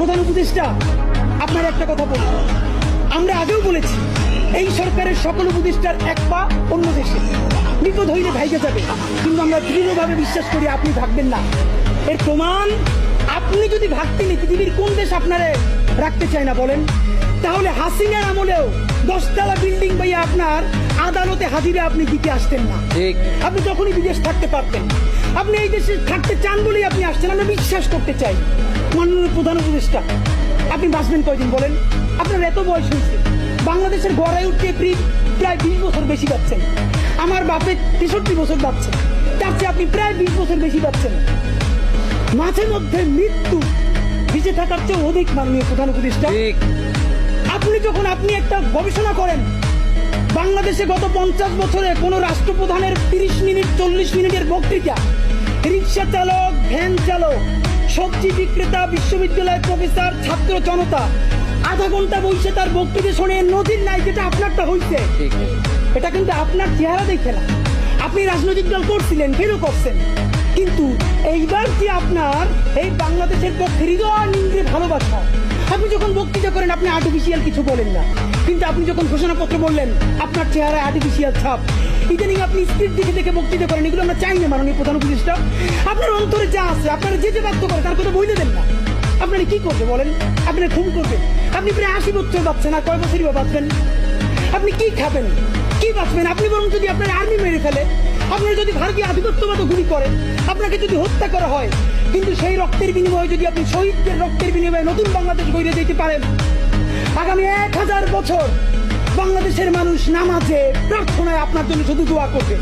প্রধান উপদেষ্টা, আপনার একটা কথা বলবো, আমরা আগেও বলেছি এই সরকারের সকল উপদেষ্টার এক পা অন্য দেশে, বিপদ হইলে ভাইকে যাবে, কিন্তু আমরা দৃঢ়ভাবে বিশ্বাস করি আপনি ভাগবেন না। এর প্রমাণ, আপনি যদি ভাগতেন পৃথিবীর কোন দেশ আপনারে রাখতে চায় না বলেন? তাহলে হাসিনার আমলেও 10 তলা বিল্ডিং পাইয়া আপনার আদালতে হাজিরা আপনি দিতে আসতেন না। আপনি তখনই বিদেশ থাকতে পারতেন। আপনি এই দেশে থাকতে চান বলেই আপনি আসছেন, আমরা বিশ্বাস করতে চাই। মাননীয় প্রধান উপদেষ্টা, আপনি বাঁচবেন কয়দিন বলেন? আপনার এত বয়স হয়েছে, বাংলাদেশের গড়ায় উঠতে প্রায় 20 বছর বেশি পাচ্ছেন। আমার বাপের 63 বছর পাচ্ছে, তার চেয়ে আপনি প্রায় 20 বছর বেশি পাচ্ছেন। মাঝে মধ্যে মৃত্যু বেঁচে থাকার চেয়ে অধিক। মাননীয় প্রধান উপদেষ্টা, আপনি একটা গবেষণা করেন, বাংলাদেশে গত 50 বছরে কোন রাষ্ট্রপ্রধানের 30 মিনিট 40 মিনিটের বক্তৃতা, রিক্সা চালক, ভ্যান চালক, সবজি বিক্রেতা, বিশ্ববিদ্যালয়ের প্রফেসর, ছাত্র জনতা আধা ঘন্টা বসে তার বক্তৃতা শুনে নজির নাই, যেটা আপনারটা হইছে। এটা কিন্তু আপনার চেহারা দেখে না, আপনি রাজনৈতিক দল করছিলেন, কেন করছেন, কিন্তু এইবার যে আপনার এই বাংলাদেশের পক্ষে হৃদয় নিংড়ে ভালোবাসা, আপনি যখন বক্তৃতা করেন আপনি আর্টিফিশিয়াল কিছু বলেন না, কিন্তু আপনি যখন ঘোষণাপত্র বললেন আপনার চেহারায় আর্টিফিশিয়াল ছাপ। ইদানিং আপনি স্ক্রিপ্ট দেখে দেখে বক্তৃতা করেন, এগুলো আমরা চাই না। মাননীয় প্রধান উপদেষ্টা, আপনার অন্তরে যা আছে, আপনারা যে বাধ্য করে তার কথা বলে দেন না। আপনারা কি করবে বলেন? আপনারা খুন করবে? আপনি প্রায় 80 বছর বাঁচছেন, আর কয় বছরই বা বাঁচবেন? আপনি কি খাবেন, কি বাঁচবেন? আপনি বরং যদি আপনার আর্মি মেরে ফেলে, আপনার যদি ভারতীয় আধিপত্যবাদ গুলি করে, আপনাকে যদি হত্যা করা হয়, কিন্তু সেই রক্তের বিনিময়ে যদি আপনি শহীদদের রক্তের বিনিময়ে নতুন বাংলাদেশ গড়ে দিতে পারেন, আগামী 1000 বছর বাংলাদেশের মানুষ নামাজে প্রার্থনায় আপনার জন্য শুধু দোয়া করবে।